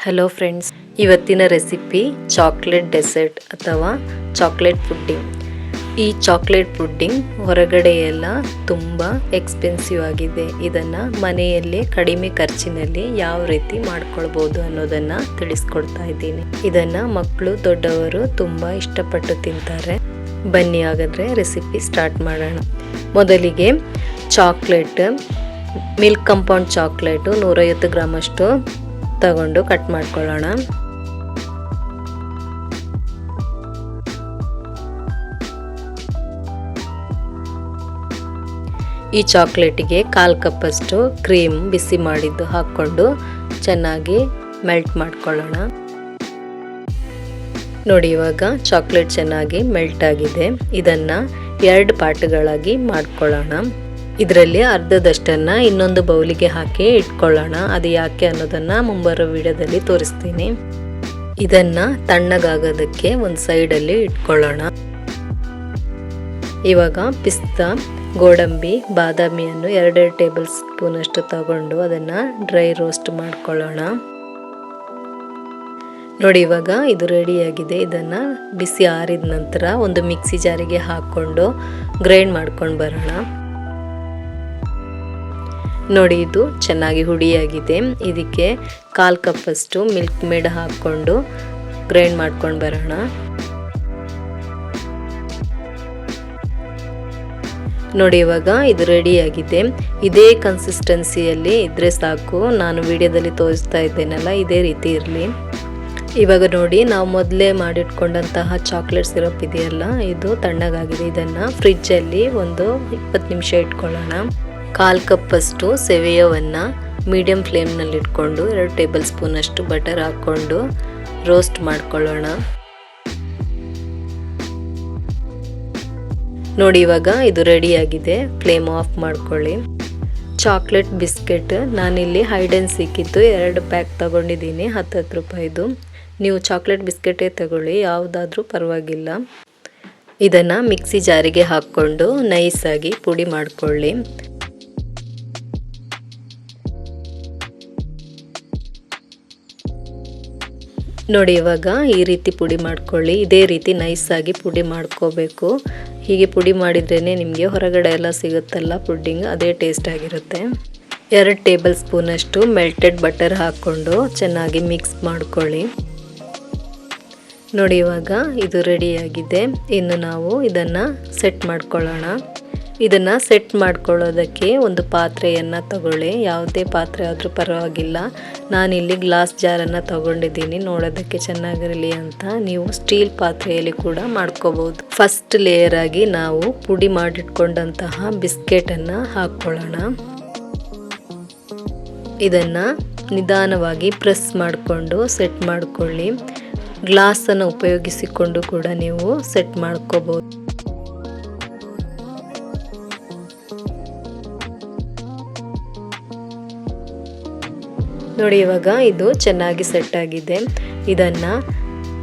Hello friends, ಇವತ್ತಿನ recipe chocolate dessert ಅಥವಾ chocolate pudding. ಈ ಚಾಕ್ಲೇಟ್ ಪುಡ್ಡಿಂಗ್ ಹೊರಗಡೆ ಎಲ್ಲ ತುಂಬ ಎಕ್ಸ್ಪೆನ್ಸಿವ್ ಆಗಿದೆ. ಇದನ್ನು ಮನೆಯಲ್ಲೇ ಕಡಿಮೆ ಖರ್ಚಿನಲ್ಲಿ ಯಾವ ರೀತಿ ಮಾಡ್ಕೊಳ್ಬೋದು ಅನ್ನೋದನ್ನು ತಿಳಿಸ್ಕೊಡ್ತಾ ಇದ್ದೀನಿ. ಇದನ್ನು ಮಕ್ಕಳು ದೊಡ್ಡವರು ತುಂಬ ಇಷ್ಟಪಟ್ಟು ತಿಂತಾರೆ. ಬನ್ನಿ ಹಾಗಾದರೆ ರೆಸಿಪಿ ಸ್ಟಾರ್ಟ್ ಮಾಡೋಣ. ಮೊದಲಿಗೆ chocolate, milk compound chocolate 150 gram ಅಷ್ಟು ತಗೊಂಡು ಕಟ್ ಮಾಡ್ಕೊಳ್ಳೋಣ. ಈ ಚಾಕ್ಲೇಟಿಗೆ 1/4 ಕಪ್ಪಷ್ಟು ಕ್ರೀಮ್ ಬಿಸಿ ಮಾಡಿದ್ದು ಹಾಕ್ಕೊಂಡು ಚೆನ್ನಾಗಿ ಮೆಲ್ಟ್ ಮಾಡ್ಕೊಳ್ಳೋಣ. ನೋಡಿ, ಇವಾಗ ಚಾಕ್ಲೇಟ್ ಚೆನ್ನಾಗಿ ಮೆಲ್ಟ್ ಆಗಿದೆ. ಇದನ್ನು 2 ಪಾರ್ಟ್ಗಳಾಗಿ ಮಾಡ್ಕೊಳ್ಳೋಣ. ಇದರಲ್ಲಿ ಅರ್ಧದಷ್ಟನ್ನು ಇನ್ನೊಂದು ಬೌಲಿಗೆ ಹಾಕಿ ಇಟ್ಕೊಳ್ಳೋಣ. ಅದು ಯಾಕೆ ಅನ್ನೋದನ್ನು ಮುಂಬರೋ ವಿಡಿಯೋದಲ್ಲಿ ತೋರಿಸ್ತೀನಿ. ಇದನ್ನು ತಣ್ಣಗಾಗೋದಕ್ಕೆ ಒಂದು ಸೈಡಲ್ಲಿ ಇಟ್ಕೊಳ್ಳೋಣ. ಇವಾಗ ಪಿಸ್ತಾ, ಗೋಡಂಬಿ, ಬಾದಾಮಿಯನ್ನು 2 ಟೇಬಲ್ ಸ್ಪೂನ್ ಅಷ್ಟು ತಗೊಂಡು ಅದನ್ನು ಡ್ರೈ ರೋಸ್ಟ್ ಮಾಡ್ಕೊಳ್ಳೋಣ. ನೋಡಿ, ಇವಾಗ ಇದು ರೆಡಿಯಾಗಿದೆ. ಇದನ್ನು ಬಿಸಿ ಆರಿದ ನಂತರ ಒಂದು ಮಿಕ್ಸಿ ಜಾರಿಗೆ ಹಾಕ್ಕೊಂಡು ಗ್ರೈಂಡ್ ಮಾಡ್ಕೊಂಡು ಬರೋಣ. ನೋಡಿ, ಇದು ಚೆನ್ನಾಗಿ ಹುಡಿಯಾಗಿದೆ. ಇದಕ್ಕೆ 1/4 ಕಪ್ಪಷ್ಟು ಮಿಲ್ಕ್ ಮೇಡ್ ಹಾಕ್ಕೊಂಡು ಗ್ರೈಂಡ್ ಮಾಡ್ಕೊಂಡು ಬರೋಣ. ನೋಡಿ, ಇವಾಗ ಇದು ರೆಡಿಯಾಗಿದೆ. ಇದೇ ಕನ್ಸಿಸ್ಟೆನ್ಸಿಯಲ್ಲಿ ಇದ್ದರೆ ಸಾಕು. ನಾನು ವಿಡಿಯೋದಲ್ಲಿ ತೋರಿಸ್ತಾ ಇದ್ದೇನಲ್ಲ, ಇದೇ ರೀತಿ ಇರಲಿ. ಇವಾಗ ನೋಡಿ, ನಾವು ಮೊದಲೇ ಮಾಡಿಟ್ಕೊಂಡಂತಹ ಚಾಕ್ಲೇಟ್ ಸಿರಪ್ ಇದೆಯಲ್ಲ, ಇದು ತಣ್ಣಗಾಗಿದೆ. ಇದನ್ನು ಫ್ರಿಜ್ಜಲ್ಲಿ ಒಂದು 20 ನಿಮಿಷ ಇಟ್ಕೊಳ್ಳೋಣ. 1/4 ಕಪ್ಪಷ್ಟು ಸೆವೆಯವನ್ನು ಮೀಡಿಯಂ ಫ್ಲೇಮ್ನಲ್ಲಿ ಇಟ್ಕೊಂಡು 2 ಟೇಬಲ್ ಸ್ಪೂನ್ ಅಷ್ಟು ಬಟರ್ ಹಾಕ್ಕೊಂಡು ರೋಸ್ಟ್ ಮಾಡ್ಕೊಳ್ಳೋಣ. ನೋಡಿ, ಇವಾಗ ಇದು ರೆಡಿಯಾಗಿದೆ. ಫ್ಲೇಮ್ ಆಫ್ ಮಾಡ್ಕೊಳ್ಳಿ. ಚಾಕ್ಲೇಟ್ ಬಿಸ್ಕೆಟ್ ನಾನಿಲ್ಲಿ ಹೈಡ್ ಆ್ಯಂಡ್ ಸಿಕ್ಕಿತ್ತು 2 ಪ್ಯಾಕ್ ತಗೊಂಡಿದ್ದೀನಿ, 10 ರೂಪಾಯಿದು. ನೀವು ಚಾಕ್ಲೇಟ್ ಬಿಸ್ಕೆಟೇ ತಗೊಳ್ಳಿ, ಯಾವುದಾದ್ರೂ ಪರವಾಗಿಲ್ಲ. ಇದನ್ನು ಮಿಕ್ಸಿ ಜಾರಿಗೆ ಹಾಕ್ಕೊಂಡು ನೈಸಾಗಿ ಪುಡಿ ಮಾಡ್ಕೊಳ್ಳಿ. ನೋಡಿ, ಇವಾಗ ಈ ರೀತಿ ಪುಡಿ ಮಾಡ್ಕೊಳ್ಳಿ. ಇದೇ ರೀತಿ ನೈಸಾಗಿ ಪುಡಿ ಮಾಡ್ಕೋಬೇಕು. ಹೀಗೆ ಪುಡಿ ಮಾಡಿದ್ರೇ ನಿಮಗೆ ಹೊರಗಡೆ ಎಲ್ಲ ಸಿಗುತ್ತಲ್ಲ ಪುಡ್ಡಿಂಗ್, ಅದೇ ಟೇಸ್ಟ್ ಆಗಿರುತ್ತೆ. 2 ಟೇಬಲ್ ಸ್ಪೂನ್ ಅಷ್ಟು ಮೆಲ್ಟೆಡ್ ಬಟರ್ ಹಾಕ್ಕೊಂಡು ಚೆನ್ನಾಗಿ ಮಿಕ್ಸ್ ಮಾಡ್ಕೊಳ್ಳಿ. ನೋಡಿ, ಇವಾಗ ಇದು ರೆಡಿಯಾಗಿದೆ. ಇನ್ನು ನಾವು ಇದನ್ನು ಸೆಟ್ ಮಾಡ್ಕೊಳ್ಳೋಣ. ಇದನ್ನು ಸೆಟ್ ಮಾಡ್ಕೊಳ್ಳೋದಕ್ಕೆ ಒಂದು ಪಾತ್ರೆಯನ್ನು ತಗೊಳ್ಳಿ. ಯಾವುದೇ ಪಾತ್ರೆ ಆದರೂ ಪರವಾಗಿಲ್ಲ. ನಾನಿಲ್ಲಿ ಗ್ಲಾಸ್ ಜಾರನ್ನು ತಗೊಂಡಿದ್ದೀನಿ, ನೋಡೋದಕ್ಕೆ ಚೆನ್ನಾಗಿರಲಿ ಅಂತ. ನೀವು ಸ್ಟೀಲ್ ಪಾತ್ರೆಯಲ್ಲಿ ಕೂಡ ಮಾಡ್ಕೋಬಹುದು. ಫಸ್ಟ್ ಲೇಯರ್ ಆಗಿ ನಾವು ಪುಡಿ ಮಾಡಿಟ್ಕೊಂಡಂತಹ ಬಿಸ್ಕೆಟನ್ನು ಹಾಕ್ಕೊಳ್ಳೋಣ. ಇದನ್ನು ನಿಧಾನವಾಗಿ ಪ್ರೆಸ್ ಮಾಡಿಕೊಂಡು ಸೆಟ್ ಮಾಡ್ಕೊಳ್ಳಿ. ಗ್ಲಾಸನ್ನು ಉಪಯೋಗಿಸಿಕೊಂಡು ಕೂಡ ನೀವು ಸೆಟ್ ಮಾಡ್ಕೋಬಹುದು. ನೋಡಿ, ಇವಾಗ ಇದು ಚೆನ್ನಾಗಿ ಸೆಟ್ ಆಗಿದೆ. ಇದನ್ನು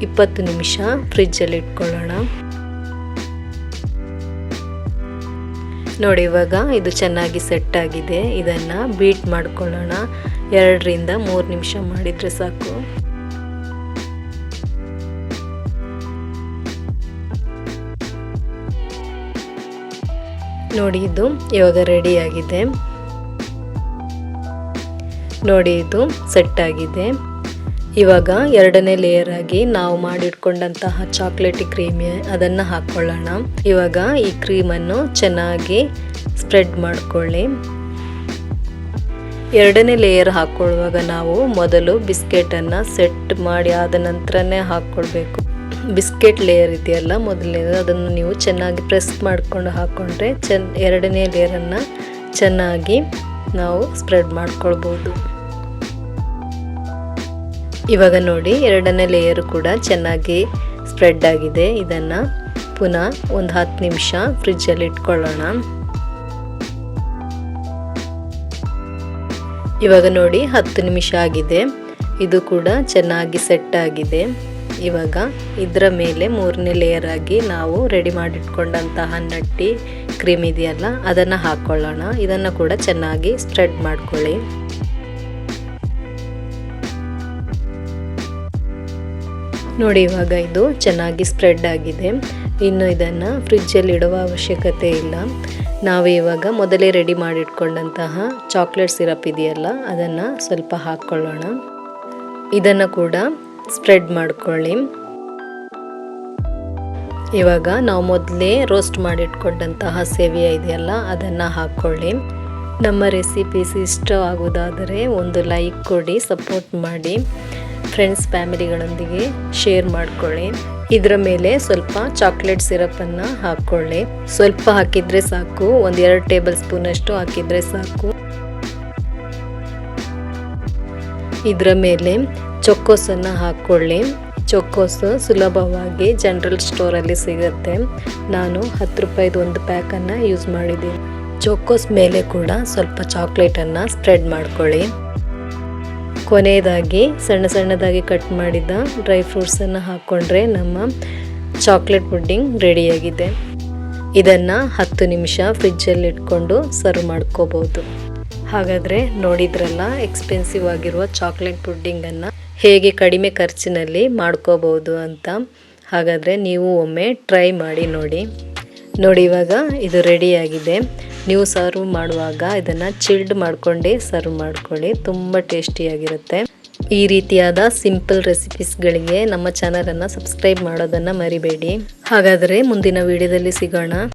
20 ನಿಮಿಷ ಫ್ರಿಜ್ಜಲ್ಲಿ ಇಟ್ಕೊಳ್ಳೋಣ. ನೋಡಿ, ಇವಾಗ ಇದು ಚೆನ್ನಾಗಿ ಸೆಟ್ ಆಗಿದೆ. ಇದನ್ನು ಬೀಟ್ ಮಾಡ್ಕೊಳ್ಳೋಣ. 2 ರಿಂದ 3 ನಿಮಿಷ ಮಾಡಿದರೆ ಸಾಕು. ನೋಡಿ, ಇದು ಇವಾಗ ರೆಡಿಯಾಗಿದೆ. ನೋಡಿ, ಇದು ಸೆಟ್ ಆಗಿದೆ. ಇವಾಗ 2ನೇ ಲೇಯರ್ ಆಗಿ ನಾವು ಮಾಡಿಟ್ಕೊಂಡಂತಹ ಚಾಕ್ಲೇಟ್ ಕ್ರೀಮ್ ಅದನ್ನು ಹಾಕ್ಕೊಳ್ಳೋಣ. ಇವಾಗ ಈ ಕ್ರೀಮನ್ನು ಚೆನ್ನಾಗಿ ಸ್ಪ್ರೆಡ್ ಮಾಡ್ಕೊಳ್ಳಿ. 2ನೇ ಲೇಯರ್ ಹಾಕ್ಕೊಳ್ಳುವಾಗ ನಾವು ಮೊದಲು ಬಿಸ್ಕೆಟನ್ನು ಸೆಟ್ ಮಾಡಿ ಆದ ನಂತರನೇ ಹಾಕ್ಕೊಳ್ಬೇಕು. ಬಿಸ್ಕೆಟ್ ಲೇಯರ್ ಇದೆಯಲ್ಲ ಮೊದಲನೇದು, ಅದನ್ನು ನೀವು ಚೆನ್ನಾಗಿ ಪ್ರೆಸ್ ಮಾಡಿಕೊಂಡು ಹಾಕ್ಕೊಂಡ್ರೆ 2ನೇ ಲೇಯರನ್ನು ಚೆನ್ನಾಗಿ ನಾವು ಸ್ಪ್ರೆಡ್ ಮಾಡ್ಕೊಳ್ಬೋದು. ಇವಾಗ ನೋಡಿ, 2ನೇ ಲೇಯರ್ ಕೂಡ ಚೆನ್ನಾಗಿ ಸ್ಪ್ರೆಡ್ ಆಗಿದೆ. ಇದನ್ನು ಪುನಃ ಒಂದು 10 ನಿಮಿಷ ಫ್ರಿಜ್ಜಲ್ಲಿ ಇಟ್ಕೊಳ್ಳೋಣ. ಇವಾಗ ನೋಡಿ 10 ನಿಮಿಷ ಆಗಿದೆ. ಇದು ಕೂಡ ಚೆನ್ನಾಗಿ ಸೆಟ್ ಆಗಿದೆ. ಇವಾಗ ಇದರ ಮೇಲೆ 3ನೇ ಲೇಯರ್ ಆಗಿ ನಾವು ರೆಡಿ ಮಾಡಿಟ್ಕೊಂಡಂತಹ ನಟ್ಟಿ ಕ್ರೀಮ್ ಇದೆಯಲ್ಲ ಅದನ್ನು ಹಾಕ್ಕೊಳ್ಳೋಣ. ಇದನ್ನು ಕೂಡ ಚೆನ್ನಾಗಿ ಸ್ಪ್ರೆಡ್ ಮಾಡ್ಕೊಳ್ಳಿ. ನೋಡಿ ಇವಾಗ ಇದು ಚೆನ್ನಾಗಿ ಸ್ಪ್ರೆಡ್ ಆಗಿದೆ. ಇನ್ನು ಇದನ್ನು ಫ್ರಿಜ್ಜಲ್ಲಿ ಇಡುವ ಅವಶ್ಯಕತೆ ಇಲ್ಲ. ನಾವು ಇವಾಗ ಮೊದಲೇ ರೆಡಿ ಮಾಡಿಟ್ಕೊಂಡಂತಹ ಚಾಕ್ಲೇಟ್ ಸಿರಪ್ ಇದೆಯಲ್ಲ ಅದನ್ನು ಸ್ವಲ್ಪ ಹಾಕ್ಕೊಳ್ಳೋಣ. ಇದನ್ನು ಕೂಡ ಸ್ಪ್ರೆಡ್ ಮಾಡ್ಕೊಳ್ಳಿ. ಇವಾಗ ನಾವು ಮೊದಲೇ ರೋಸ್ಟ್ ಮಾಡಿಟ್ಕೊಂಡಂತಹ ಸೇವಿಯಾ ಇದೆಯಲ್ಲ ಅದನ್ನು ಹಾಕ್ಕೊಳ್ಳಿ. ನಮ್ಮ ರೆಸಿಪೀಸ್ ಇಷ್ಟ ಆಗೋದಾದರೆ ಒಂದು ಲೈಕ್ ಕೊಡಿ, ಸಪೋರ್ಟ್ ಮಾಡಿ, ಫ್ರೆಂಡ್ಸ್ ಫ್ಯಾಮಿಲಿಗಳೊಂದಿಗೆ ಶೇರ್ ಮಾಡ್ಕೊಳ್ಳಿ. ಇದರ ಮೇಲೆ ಸ್ವಲ್ಪ ಚಾಕ್ಲೇಟ್ ಸಿರಪನ್ನು ಹಾಕ್ಕೊಳ್ಳಿ. ಸ್ವಲ್ಪ ಹಾಕಿದರೆ ಸಾಕು, 1-2 ಟೇಬಲ್ ಸ್ಪೂನ್ ಅಷ್ಟು ಹಾಕಿದರೆ ಸಾಕು. ಇದರ ಮೇಲೆ ಚೊಕ್ಕೋಸನ್ನು ಹಾಕ್ಕೊಳ್ಳಿ. ಚೊಕ್ಕೋಸ್ ಸುಲಭವಾಗಿ ಜನರಲ್ ಸ್ಟೋರಲ್ಲಿ ಸಿಗುತ್ತೆ. ನಾನು 10 ರೂಪಾಯಿದು ಒಂದು ಪ್ಯಾಕನ್ನು ಯೂಸ್ ಮಾಡಿದ್ದೀನಿ. ಚೊಕ್ಕೋಸ್ ಮೇಲೆ ಕೂಡ ಸ್ವಲ್ಪ ಚಾಕ್ಲೇಟನ್ನು ಸ್ಪ್ರೆಡ್ ಮಾಡ್ಕೊಳ್ಳಿ. ಕೊನೆಯದಾಗಿ ಸಣ್ಣ ಸಣ್ಣದಾಗಿ ಕಟ್ ಮಾಡಿದ ಡ್ರೈ ಫ್ರೂಟ್ಸನ್ನು ಹಾಕ್ಕೊಂಡ್ರೆ ನಮ್ಮ ಚಾಕ್ಲೇಟ್ ಪುಡ್ಡಿಂಗ್ ರೆಡಿಯಾಗಿದೆ. ಇದನ್ನು 10 ನಿಮಿಷ ಫ್ರಿಜ್ಜಲ್ಲಿ ಇಟ್ಕೊಂಡು ಸರ್ವ್ ಮಾಡ್ಕೋಬೋದು. ಹಾಗಾದರೆ ನೋಡಿದ್ರಲ್ಲ ಎಕ್ಸ್ಪೆನ್ಸಿವ್ ಆಗಿರುವ ಚಾಕ್ಲೇಟ್ ಪುಡ್ಡಿಂಗನ್ನು ಹೇಗೆ ಕಡಿಮೆ ಖರ್ಚಿನಲ್ಲಿ ಮಾಡ್ಕೋಬೋದು ಅಂತ. ಹಾಗಾದರೆ ನೀವು ಒಮ್ಮೆ ಟ್ರೈ ಮಾಡಿ ನೋಡಿ. ಇವಾಗ ಇದು ರೆಡಿಯಾಗಿದೆ. ನೀವು ಸರ್ವ್ ಮಾಡುವಾಗ ಇದನ್ನು ಚಿಲ್ಡ್ ಮಾಡ್ಕೊಂಡೇ ಸರ್ವ್ ಮಾಡ್ಕೊಳ್ಳಿ, ತುಂಬ ಟೇಸ್ಟಿಯಾಗಿರುತ್ತೆ. ಈ ರೀತಿಯಾದ ಸಿಂಪಲ್ ರೆಸಿಪೀಸ್ಗಳಿಗೆ ನಮ್ಮ ಚಾನಲನ್ನು ಸಬ್ಸ್ಕ್ರೈಬ್ ಮಾಡೋದನ್ನು ಮರಿಬೇಡಿ. ಹಾಗಾದರೆ ಮುಂದಿನ ವಿಡಿಯೋದಲ್ಲಿ ಸಿಗೋಣ.